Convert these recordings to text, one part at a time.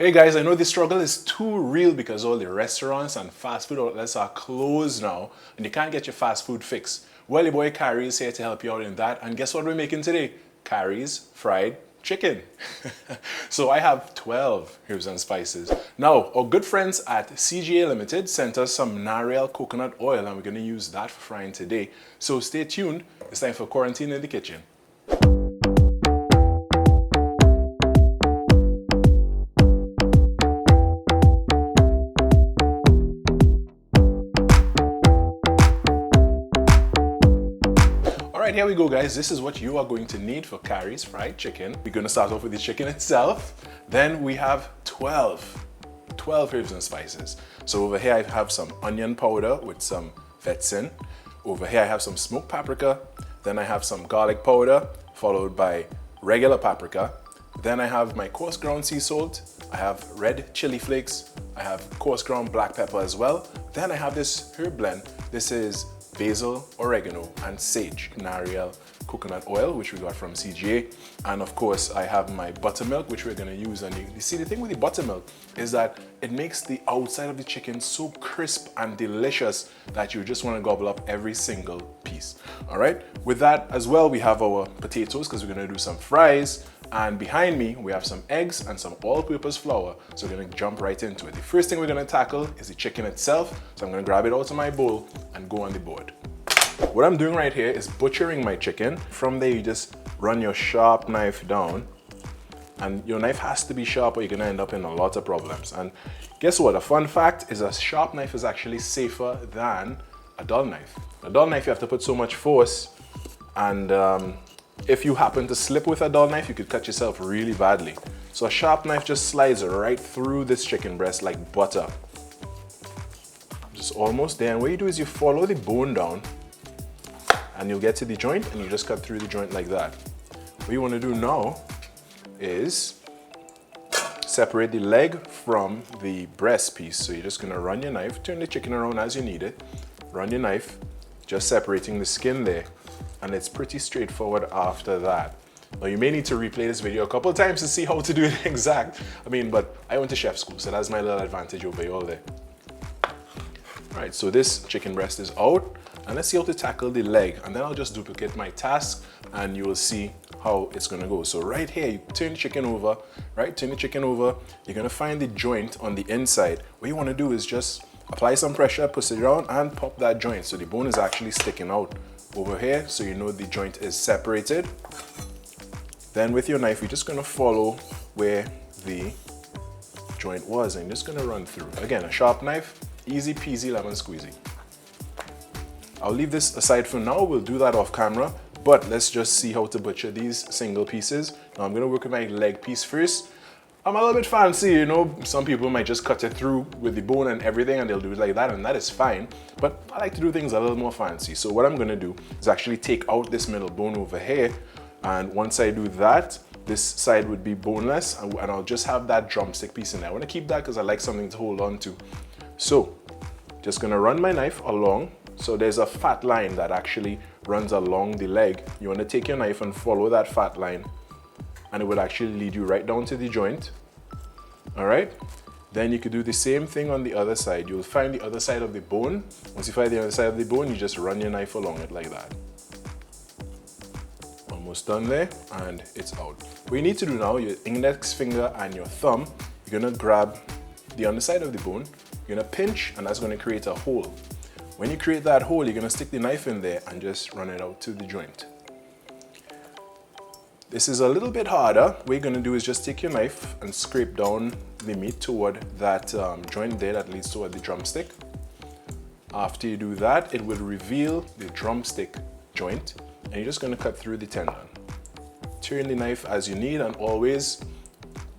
Hey guys, I know the struggle is too real because all the restaurants and fast food outlets are closed now and you can't get your fast food fix. Well, your boy Khary is here to help you out in that, and guess what we're making today? Khary's fried chicken. So I have 12 herbs and spices. Now, our good friends at CGA Limited sent us some Nariel coconut oil and we're going to use that for frying today. So stay tuned, it's time for Quarantine in the Kitchen. Alright, here we go guys. This is what you are going to need for Khary's fried chicken. We're going to start off with the chicken itself. Then we have 12 herbs and spices. So over here I have some onion powder with some vetsin. Over here I have some smoked paprika. Then I have some garlic powder, followed by regular paprika. Then I have my coarse ground sea salt. I have red chili flakes. I have coarse ground black pepper as well. Then I have this herb blend. This is basil, oregano, and sage, Nariel coconut oil, which we got from CGA. And of course, I have my buttermilk, which we're gonna use. And you see, the thing with the buttermilk is that it makes the outside of the chicken so crisp and delicious that you just wanna gobble up every single piece. All right, with that as well, we have our potatoes because we're gonna do some fries. And behind me, we have some eggs and some all-purpose flour. So we're gonna jump right into it. The first thing we're gonna tackle is the chicken itself. So I'm gonna grab it out of my bowl and go on the board. What I'm doing right here is butchering my chicken. From there, you just run your sharp knife down. And your knife has to be sharp or you're gonna end up in a lot of problems. And guess what? A fun fact is a sharp knife is actually safer than a dull knife. A dull knife, you have to put so much force, and if you happen to slip with a dull knife, you could cut yourself really badly. So a sharp knife just slides right through this chicken breast like butter. Just almost there. And what you do is you follow the bone down and you'll get to the joint and you just cut through the joint like that. What you want to do now is separate the leg from the breast piece. So you're just going to run your knife, turn the chicken around as you need it, run your knife, just separating the skin there. And it's pretty straightforward after that. Now you may need to replay this video a couple of times to see how to do it exact. But I went to chef school, so that's my little advantage over you all there. All right, so this chicken breast is out, and let's see how to tackle the leg. And then I'll just duplicate my task and you will see how it's gonna go. So right here, you turn the chicken over, right? Turn the chicken over. You're gonna find the joint on the inside. What you wanna do is just apply some pressure, push it around and pop that joint. So the bone is actually sticking out over here, so you know the joint is separated. Then with your knife, you're just gonna follow where the joint was and you're just gonna run through. Again, a sharp knife, easy peasy lemon squeezy. I'll leave this aside for now, we'll do that off camera, but let's just see how to butcher these single pieces. Now I'm gonna work with my leg piece first. I'm a little bit fancy, you know, some people might just cut it through with the bone and everything and they'll do it like that, and that is fine. But I like to do things a little more fancy. So what I'm gonna do is actually take out this middle bone over here. And once I do that, this side would be boneless and I'll just have that drumstick piece in there. I wanna keep that because I like something to hold on to. So, just gonna run my knife along. So there's a fat line that actually runs along the leg. You wanna take your knife and follow that fat line, and it would actually lead you right down to the joint. All right, then you could do the same thing on the other side. You'll find the other side of the bone. Once you find the other side of the bone, you just run your knife along it like that. Almost done there, and it's out. What you need to do now, your index finger and your thumb, you're gonna grab the underside of the bone, you're gonna pinch, and that's gonna create a hole. When you create that hole, you're gonna stick the knife in there and just run it out to the joint. This is a little bit harder. What you're gonna do is just take your knife and scrape down the meat toward that joint there that leads toward the drumstick. After you do that, it will reveal the drumstick joint, and you're just gonna cut through the tendon. Turn the knife as you need, and always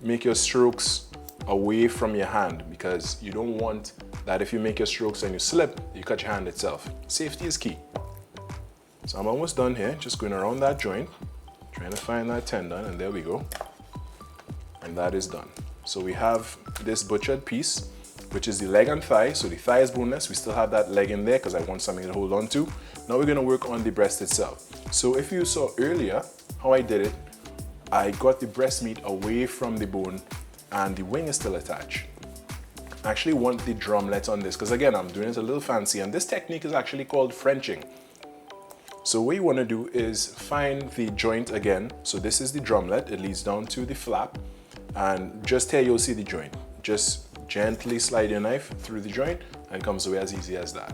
make your strokes away from your hand, because you don't want that if you make your strokes and you slip, you cut your hand itself. Safety is key. So I'm almost done here, just going around that joint, trying to find that tendon, and there we go. And that is done. So we have this butchered piece, which is the leg and thigh. So the thigh is boneless. We still have that leg in there because I want something to hold on to. Now we're gonna work on the breast itself. So if you saw earlier how I did it, I got the breast meat away from the bone and the wing is still attached. I actually want the drumlet on this because again, I'm doing it a little fancy, and this technique is actually called Frenching. So what you want to do is find the joint again. So this is the drumlet, it leads down to the flap, and just here you'll see the joint. Just gently slide your knife through the joint and it comes away as easy as that.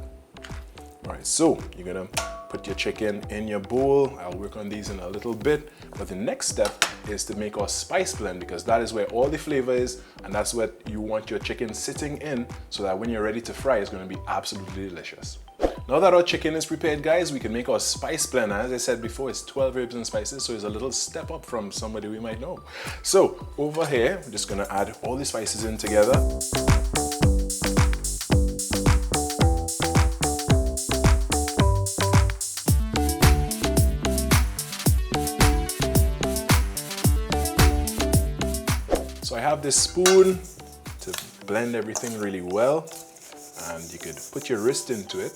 All right, so you're gonna put your chicken in your bowl. I'll work on these in a little bit, but the next step is to make our spice blend, because that is where all the flavor is, and that's what you want your chicken sitting in, so that when you're ready to fry, it's gonna be absolutely delicious. Now that our chicken is prepared, guys, we can make our spice blend. As I said before, it's 12 herbs and spices, so it's a little step up from somebody we might know. So over here, I'm just gonna add all the spices in together. So I have this spoon to blend everything really well, and you could put your wrist into it.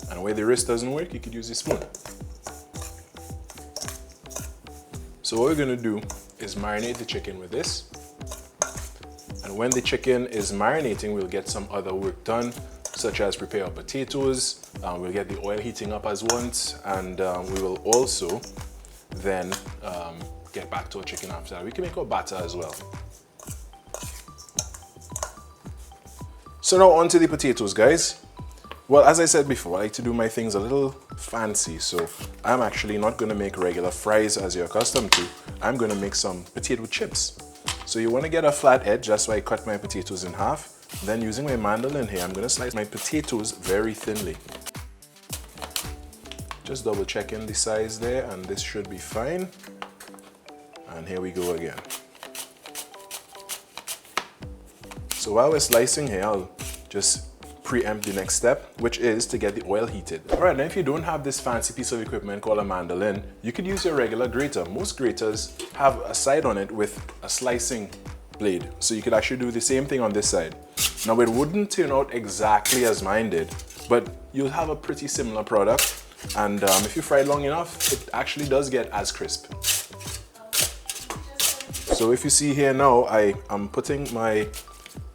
And where the wrist doesn't work, you could use a spoon. So what we're gonna do is marinate the chicken with this. And when the chicken is marinating, we'll get some other work done, such as prepare our potatoes. We'll get the oil heating up as once, and we will also then get back to our chicken after that. We can make our batter as well. So now on to the potatoes, guys. Well, as I said before, I like to do my things a little fancy, so I'm actually not going to make regular fries as you're accustomed to. I'm going to make some potato chips. So you want to get a flat edge, that's why I cut my potatoes in half. Then using my mandolin here, I'm going to slice my potatoes very thinly. Just double checking the size there, and this should be fine. And here we go again. So while we're slicing here, I'll just preempt the next step, which is to get the oil heated. All right, now if you don't have this fancy piece of equipment called a mandolin, you could use your regular grater. Most graters have a side on it with a slicing blade. So you could actually do the same thing on this side. Now it wouldn't turn out exactly as mine did, but you'll have a pretty similar product. And if you fry it long enough, it actually does get as crisp. So if you see here now, I am putting my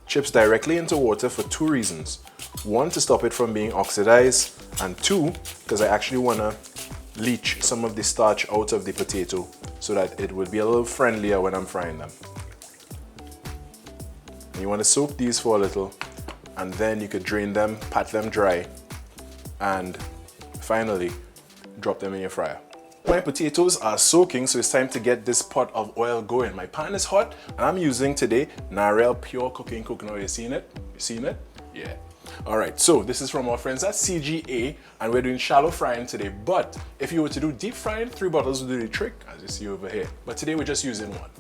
chips directly into water for two reasons. One, to stop it from being oxidized, and two, because I actually want to leach some of the starch out of the potato so that it would be a little friendlier when I'm frying them. And you want to soak these for a little, and then you could drain them, pat them dry, and finally drop them in your fryer. My potatoes are soaking, so it's time to get this pot of oil going. My pan is hot, and I'm using today Narelle Pure Cooking Coconut. You seen it? You seen it? Yeah. All right, so this is from our friends at CGA, and we're doing shallow frying today. But if you were to do deep frying, 3 bottles will do the trick, as you see over here. But today we're just using one.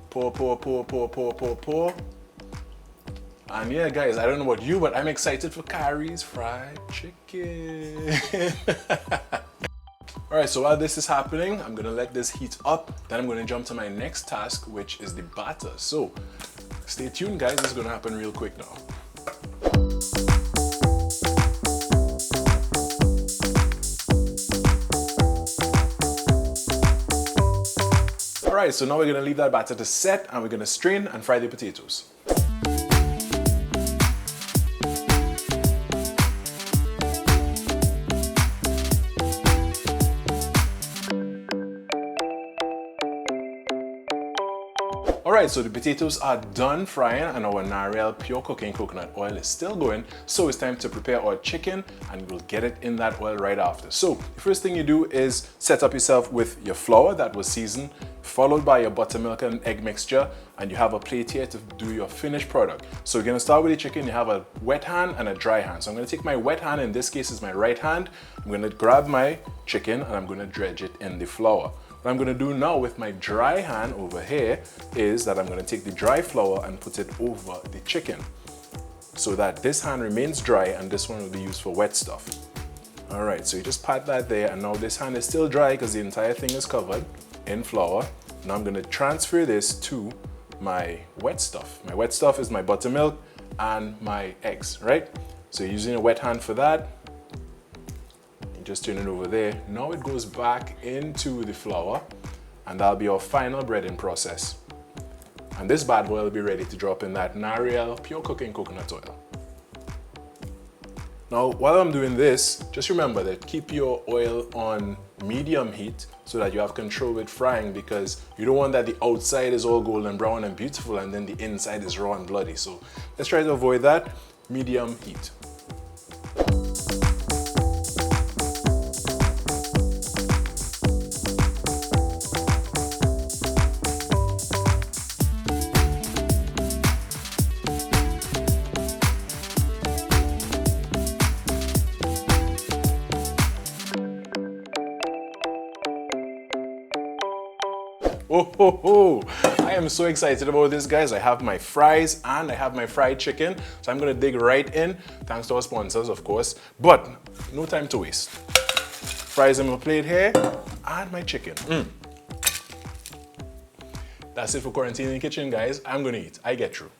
Pour, pour, pour, pour, pour, pour, pour. And yeah, guys, I don't know about you, but I'm excited for Khary's fried chicken. All right, so while this is happening, I'm gonna let this heat up. Then I'm gonna jump to my next task, which is the batter. So stay tuned, guys. This is gonna happen real quick now. All right, so now we're gonna leave that batter to set, and we're gonna strain and fry the potatoes. Alright, so the potatoes are done frying, and our Narelle Pure Cooking Coconut Oil is still going, so it's time to prepare our chicken, and we'll get it in that oil right after. So the first thing you do is set up yourself with your flour that was seasoned, followed by your buttermilk and egg mixture, and you have a plate here to do your finished product. So we're going to start with the chicken. You have a wet hand and a dry hand. So I'm going to take my wet hand, in this case is my right hand. I'm going to grab my chicken and I'm going to dredge it in the flour. What I'm going to do now with my dry hand over here is that I'm going to take the dry flour and put it over the chicken so that this hand remains dry and this one will be used for wet stuff. Alright, so you just pat that there, and now this hand is still dry because the entire thing is covered in flour. Now I'm going to transfer this to my wet stuff. My wet stuff is my buttermilk and my eggs, right? So you're using a wet hand for that. Just turn it over there. Now it goes back into the flour, and that'll be our final breading process. And this bad boy will be ready to drop in that Nariel pure cooking coconut oil. Now, while I'm doing this, just remember that keep your oil on medium heat so that you have control with frying, because you don't want that the outside is all golden brown and beautiful and then the inside is raw and bloody. So let's try to avoid that. Medium heat. Oh, ho, ho. I am so excited about this, guys. I have my fries and I have my fried chicken. So I'm gonna dig right in, thanks to our sponsors, of course. But no time to waste. Fries on my plate here and my chicken. That's it for Quarantine in the Kitchen, guys. I'm gonna eat. I get through.